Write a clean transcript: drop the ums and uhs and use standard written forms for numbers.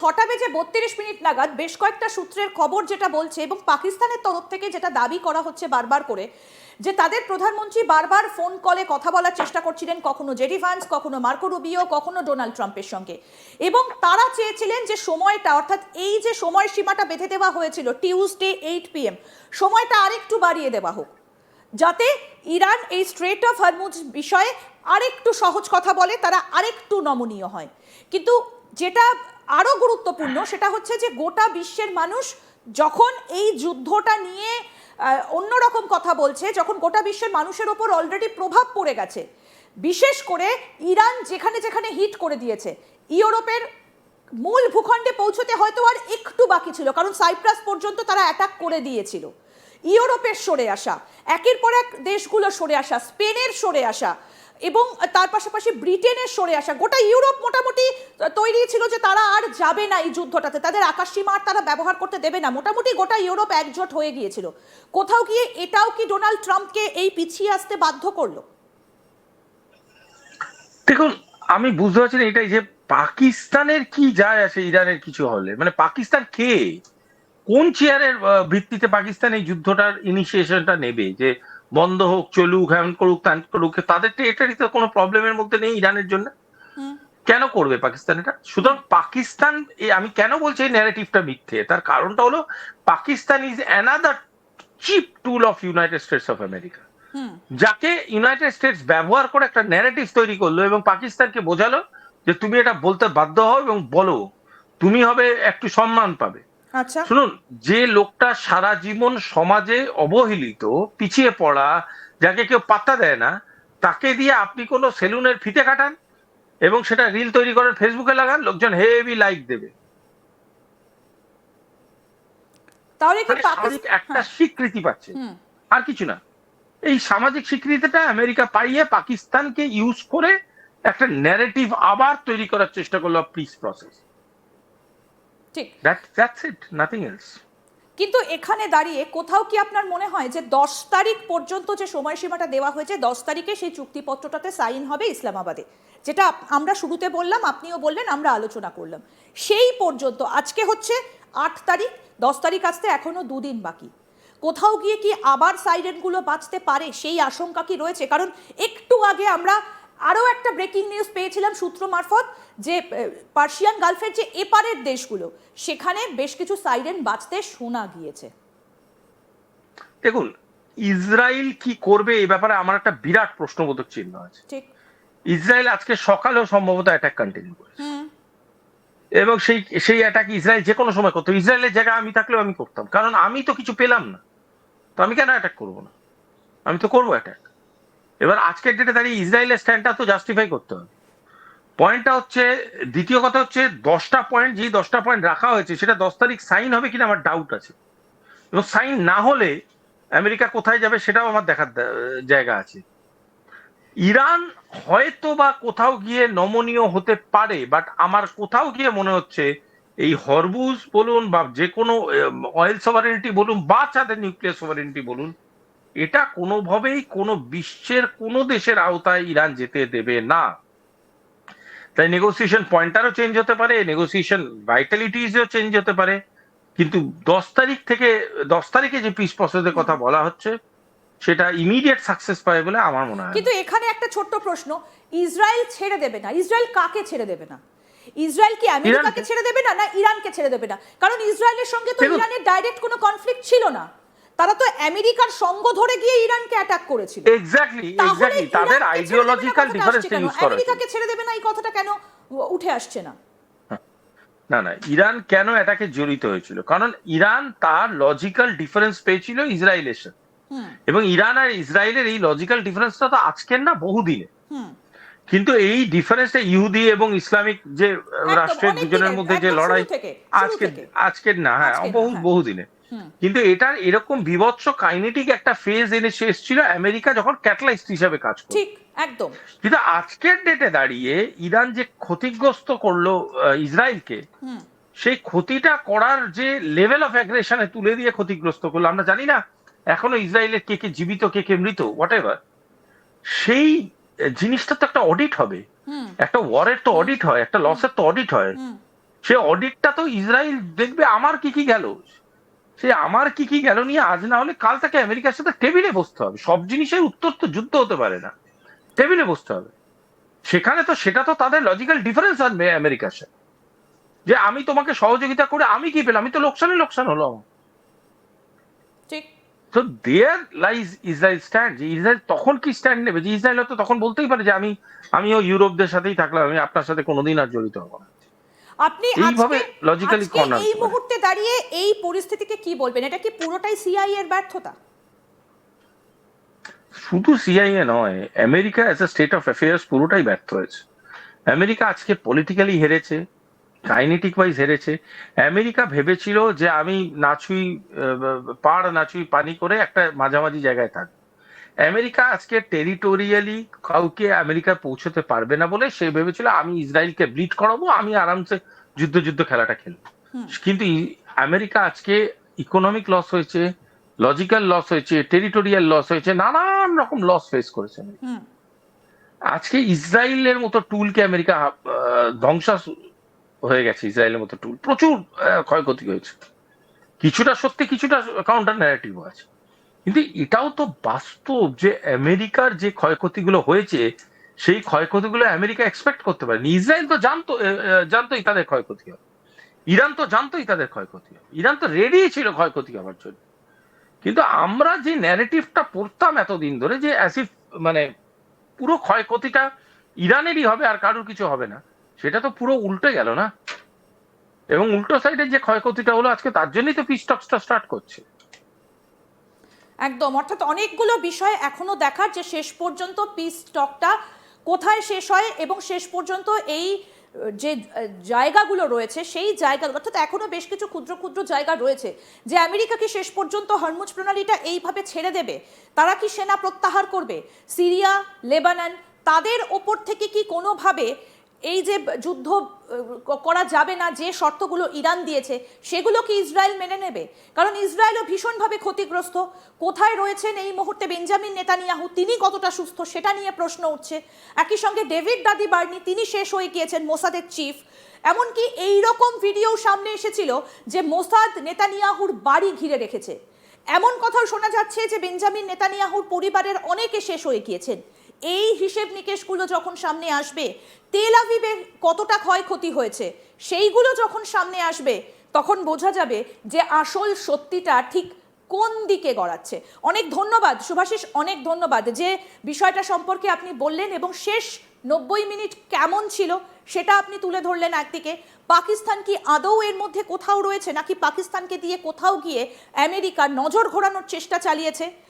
6:32 নাগাদ বেশ কয়েকটা সূত্রের খবর যেটা বলছে, এবং পাকিস্তানের তরফ থেকে যেটা দাবি করা হচ্ছে বারবার করে, যে তাদের প্রধানমন্ত্রী বারবার ফোন কলে কথা বলার চেষ্টা করছিলেন, কখনো জেডি ভান্স, কখনো মার্কো রুবিও, কখনো ডোনাল্ড ট্রাম্পের সঙ্গে, এবং তারা চেয়েছিলেন যে সময়টা, অর্থাৎ এই যে সময়সীমাটা বেঁধে দেওয়া হয়েছিল টিউসডে 8 PM, সময়টা আরেকটু বাড়িয়ে দেওয়া হোক, যাতে ইরান এই স্ট্রেট অফ হরমুজ বিষয়ে আরেকটু সহজ কথা বলে, তারা আরেকটু নমনীয় হয়। কিন্তু যেটা আরো গুরুত্বপূর্ণ সেটা হচ্ছে যে গোটা বিশ্বের মানুষ যখন এই যুদ্ধটা নিয়ে অন্যরকম কথা বলছে, যখন গোটা বিশ্বের মানুষের ওপর অলরেডি প্রভাব পড়ে গেছে, বিশেষ করে ইরান যেখানে যেখানে হিট করে দিয়েছে, ইউরোপের মূল ভূখণ্ডে পৌঁছতে হয়তো আর একটু বাকি ছিল, কারণ সাইপ্রাস পর্যন্ত তারা অ্যাটাক করে দিয়েছিল। ইউরোপের সরে আসা, একের পর এক দেশগুলো সরে আসা, স্পেনের সরে আসা, এবং তার পাশাপাশি ব্রিটেনের সরে আসা, গোটা ইউরোপ মোটামুটি তৈরি ছিল যে তারা আর যাবে না এই যুদ্ধটাতে, তাদের আকাশসীমা আর তারা ব্যবহার করতে দেবে না, মোটামুটি গোটা ইউরোপ একজোট হয়ে গিয়েছিল। কোথাও গিয়ে এটাও কি ডোনাল্ড ট্রাম্পকে এই পিছিয়ে আসতে বাধ্য করলো? দেখুন, আমি বুঝতে পারছি না এটাই যে পাকিস্তানের কি যায় আসে ইরানের কিছু হলে, মানে পাকিস্তান কে, কোন চেয়ারের ভিত্তিতে পাকিস্তান এই যুদ্ধটার ইনিশিয়েশনটা নেবে, যে বন্ধ হোক, চলুক, হ্যান করুক, ত্যান করুক, তাদের তো এটারই তো কোনো প্রবলেমের মধ্যে নেই ইরানের জন্য। কেন করবে পাকিস্তান এটা? সুতরাং পাকিস্তান, আমি কেন বলছি এই ন্যারেটিভটা মিথ্যে, তার কারণটা হলো Pakistan is another cheap tool of United States of America, যাকে ইউনাইটেড স্টেটস ব্যবহার করে একটা ন্যারেটিভ তৈরি করলো এবং পাকিস্তানকে বোঝালো যে তুমি এটা বলতে বাধ্য হও এবং বলো, তুমি হবে একটু সম্মান পাবে। আচ্ছা, শুনুন, যে লোকটা সারা জীবন সমাজে অবহেলিত, পিছিয়ে পড়া, যাকে কেউ পাত্তা দেয় না, তাকে দিয়ে আপনি কোনো সেলুনের ফিতে কাটান এবং সেটা রিল তৈরি করেন, ফেসবুকে লাগান, লোকজন হেভি লাইক দেবে। তাহলে কি মানে সামাজিক একটা স্বীকৃতি পাচ্ছে, আর কিছু না। এই সামাজিক স্বীকৃতিটা আমেরিকা পাইয়ে পাকিস্তানকে ইউজ করে একটা ন্যারেটিভ আবার তৈরি করার চেষ্টা করলো, পিস প্রসেস। ঠিক, দ্যাটস ইট, নাথিং এলস। কিন্তু এখানে দাঁড়িয়ে কোথাও কি আপনার মনে হয় যে 10 তারিখ পর্যন্ত যে সময়সীমাটা দেওয়া হয়েছে, 10 তারিখে সেই চুক্তিপত্রটাতে সাইন হবে ইসলামাবাদে, যেটা আমরা শুরুতে বললাম, আপনিও বললেন, আমরা আলোচনা করলাম, সেই পর্যন্ত আজকে হচ্ছে 8 তারিখ, 10 তারিখ আসতে এখনো 2 দিন বাকি, কোথাও গিয়ে কি আবার সাইরেনগুলো বাজতে পারে, সেই আশঙ্কা কি রয়েছে? কারণ একটু আগে আমরা আরও একটা ব্রেকিং নিউজ পেয়েছিলাম সূত্র মারফত, যে পার্সিয়ান গালফের যে এপারের দেশগুলো, সেখানে বেশ কিছু সাইরেন বাজতে শোনা গিয়েছে। দেখুন, ইসরায়েল কি করবে এই ব্যাপারে আমার একটা বিরাট প্রশ্নবোধক চিহ্ন আছে। ঠিক, ইসরায়েল আজকে সকালেও সম্ভবত অ্যাটাক কন্টিনিউ করেছে, এবং সেই অ্যাটাক ইসরায়েল যে কোনো সময় করতো। ইসরায়েলের জায়গায় আমি থাকলেও আমি করতাম, কারণ আমি তো কিছু পেলাম না, তো আমি কেন অ্যাটাক করবো না? আমি তো করবো অ্যাটাক। এবার আজকের ডেটে দাঁড়িয়ে ইসরায়েলের স্ট্যান্ডটা তো জাস্টিফাই করতে হবে। পয়েন্টটা হচ্ছে, দ্বিতীয় কথা হচ্ছে 10টা পয়েন্ট, যেই 10টা পয়েন্ট রাখা হয়েছে সেটা 10 তারিখ সাইন হবে কিনা আমার ডাউট আছে, এবং সাইন না হলে আমেরিকা কোথায় যাবে সেটাও আমার দেখার জায়গা আছে। ইরান হয়তো বা কোথাও গিয়ে নমনীয় হতে পারে, বাট আমার কোথাও গিয়ে মনে হচ্ছে এই হরমুজ বলুন বা যে কোনো অয়েল সভারেনিটি বলুন বা তাদের নিউক্লিয়ার সভারেনিটি বলুন, এটা কোনোভাবেই কোনো বিশ্বের কোনো দেশের আওতায় ইরান যেতে দেবে না। তাই নেগোসিয়েশন পয়েন্টারও চেঞ্জ হতে পারে, নেগোসিয়েশন ভাইটালিটিসও চেঞ্জ হতে পারে, কিন্তু 10 তারিখে যে পিস প্রসেসের কথা বলা হচ্ছে সেটা ইমিডিয়েট সাকসেস পাবে বলে আমার মনে হয়। কিন্তু এখানে একটা ছোট্ট প্রশ্ন, ইসরায়েল ছেড়ে দেবে না, ইসরায়েল কাকে ছেড়ে দেবে না? ইসরায়েল কি আমেরিকাকে ছেড়ে দেবে না, না ইরানকে ছেড়ে দেবে না? কারণ ইসরায়েলের সঙ্গে তো ইরানের ডাইরেক্ট কোনো কনফ্লিক্ট ছিল না, তারা তো আমেরিকার সঙ্গ ধরে গিয়ে ইরানকে অ্যাটাক করেছিল। এক্স্যাক্টলি, তাদের আইডিওলজিক্যাল ডিফারেন্সটা ইউজ করা হয়েছে। আমেরিকাকে ছেড়ে দেবে না এই কথাটা কেন উঠে আসছে না? না না, ইরান কেন এটাকে জড়িত হয়েছিল? কারণ ইরান তার লজিক্যাল ডিফারেন্স পেয়েছিল ইসরায়েলের সাথে, এবং ইরান আর ইসরায়েলের এই লজিক্যাল ডিফারেন্সটা তো আজকের না, বহুদিনের। কিন্তু এই ডিফারেন্সটা ইহুদি এবং ইসলামিক যে রাষ্ট্রের দুজনের মধ্যে যে লড়াই, আজকের না, হ্যাঁ, বহুদিনের। কিন্তু এটার এরকম বিভৎস কাইনেটিক একটা ফেজ এনে এসেছিল আমেরিকা যখন ক্যাটালাইস্ট হিসেবে কাজ করত। ঠিক, একদম। কিন্তু আজকের ডেটে দাঁড়িয়ে ইরান যে ক্ষতিগ্রস্ত করলো ইসরায়েলকে, সেই ক্ষতিটা করার যে লেভেল অফ অ্যাগ্রেশনে তুলে দিয়ে ক্ষতিগ্রস্ত করলো, আমরা জানি না এখনো ইসরায়েলের কে কে জীবিত, কে কে মৃত, হোয়াট এভার, সেই জিনিসটা তো একটা অডিট হবে, একটা ওয়ারের তো অডিট হয়, একটা লসের তো অডিট হয়। সে অডিটটা তো ইসরায়েল দেখবে আমার কি কি গেল, সে আমার কি কি গেল নিয়ে আজ না হলে কাল তাকে আমেরিকার সাথে টেবিলে বসতে হবে। সব জিনিসের উত্তর তো যুদ্ধ হতে পারে না, টেবিলে বসতে হবে। সেখানে তো সেটা তো তাদের লজিক্যাল ডিফারেন্স আনবে আমেরিকার সাথে, যে আমি তোমাকে সহযোগিতা করে আমি কি পেলাম, আমি তো লোকসান হলো আমার। ঠিক। তো দেয়ার লাইজ ইসরায়েল স্ট্যান্ড, যে ইসরায়েল তখন কি স্ট্যান্ড নেবে, যে ইসরায়েল তো তখন বলতেই পারে যে আমিও ইউরোপদের সাথেই থাকলাম, আমি আপনার সাথে কোনোদিন আর জড়িত হবো না। আপনি এইভাবে আজকে লজিক্যালি আজকে কর্নার এই হতে পারে। মুহূর্তে দাঁড়িয়ে এই পরিস্থিতিকে কি বলবেন? এটা কি পুরোটাই সিআইএ এর ব্যর্থতা? শুধু সিআইএ নয়, America as a state of affairs পুরোটাই ব্যর্থ হয়েছে। আমেরিকা আজকে পলিটিক্যালি হেরেছে, কাইনেটিক ওয়াইজ হেরেছে। আমেরিকা ভেবেছিল যে আমি নাচুই পাড় নাচুই পানি করে একটা মাঝামাঝি জায়গায় থাকবো। আমেরিকা আজকে টেরিটোরিয়ালি কাউকে আমেরিকা পৌঁছতে পারবে না বলে সে ভেবেছিল আমি ইসরায়েলকে ব্লিড করাবো, আমি আরামসে যুদ্ধ খেলাটা খেলবো। কিন্তু আমেরিকা আজকে ইকোনমিক লস হয়েছে, লজিক্যাল লস হয়েছে, টেরিটোরিয়াল লস হয়েছে, নানান রকম লস ফেস করেছে। আজকে ইসরায়েলের মতো টুলকে আমেরিকা ধ্বংসাস হয়ে গেছে। ইসরায়েলের মতো টুল প্রচুর ক্ষয়ক্ষতি হয়েছে, কিছুটা সত্যি কিছুটা কাউন্টার ন্যারেটিভ আছে। কিন্তু এটাও তো বাস্তব যে আমেরিকার যে ক্ষয়ক্ষতিগুলো হয়েছে সেই ক্ষয়ক্ষতিগুলো আমেরিকা এক্সপেক্ট করতে পারেনি। ইসরায়েল তো জানতোই তাদের ক্ষয়ক্ষতি হবে, ইরান তো জানতোই তাদের ক্ষয়ক্ষতি হবে, ইরান তো রেডি ছিল ক্ষয়ক্ষতি হওয়ার জন্য। কিন্তু আমরা যে ন্যারেটিভটা পড়তাম এতদিন ধরে যে অ্যাসিফ মানে পুরো ক্ষয়ক্ষতিটা ইরানেরই হবে আর কারোর কিছু হবে না, সেটা তো পুরো উল্টে গেল না। এবং উল্টো সাইডে যে ক্ষয়ক্ষতিটা হলো আজকে তার জন্যই তো পিস টকসটা স্টার্ট করছে। একদম, অর্থাৎ অনেকগুলো বিষয় এখনো দেখার, যে শেষ পর্যন্ত পিস টকটা কোথায় শেষ হয় এবং শেষ পর্যন্ত এই যে জায়গাগুলো রয়েছে সেই জায়গাগুলো, অর্থাৎ এখনো বেশ কিছু ক্ষুদ্র ক্ষুদ্র জায়গা রয়েছে যে আমেরিকাকে শেষ পর্যন্ত হরমুজ প্রণালীটা এইভাবে ছেড়ে দেবে। তারা কি সেনা প্রত্যাহার করবে? সিরিয়া, লেবানন, তাদের ওপর থেকে কি কোনোভাবে এই যে যুদ্ধ করা যাবে না যে শর্তগুলো ইরান দিয়েছে সেগুলো কি ইসরায়েল মেনে নেবে? কারণ ইসরায়েলও ভীষণভাবে ক্ষতিগ্রস্ত। কোথায় রয়েছেন এই মুহূর্তে বেঞ্জামিন নেতানিয়াহু, তিনি কতটা সুস্থ সেটা নিয়ে প্রশ্ন উঠছে। একই সঙ্গে ডেভিড দাদি বার্নি, তিনি শেষ হয়ে গিয়েছেন, মোসাদের চিফ। এমনকি এই রকম ভিডিও সামনে এসেছিল যে মোসাদ নেতানিয়াহুর বাড়ি ঘিরে রেখেছে। এমন কথাও শোনা যাচ্ছে যে বেঞ্জামিন নেতানিয়াহুর পরিবারের অনেকে শেষ হয়ে গিয়েছেন। এই হিসেব নিকেশগুলো যখন সামনে আসবে, তেল আভিভে কতটা ক্ষয়ক্ষতি হয়েছে সেইগুলো যখন সামনে আসবে, তখন বোঝা যাবে যে আসল সত্যিটা ঠিক কোন দিকে গড়াচ্ছে। অনেক ধন্যবাদ শুভাশিস, অনেক ধন্যবাদ যে বিষয়টা সম্পর্কে আপনি বললেন এবং শেষ 90 মিনিট কেমন ছিল সেটা আপনি তুলে ধরলেন। একদিকে পাকিস্তান কি আদৌ এর মধ্যে কোথাও রয়েছে, নাকি পাকিস্তানকে দিয়ে কোথাও গিয়ে আমেরিকা নজর ঘোরানোর চেষ্টা চালিয়েছে?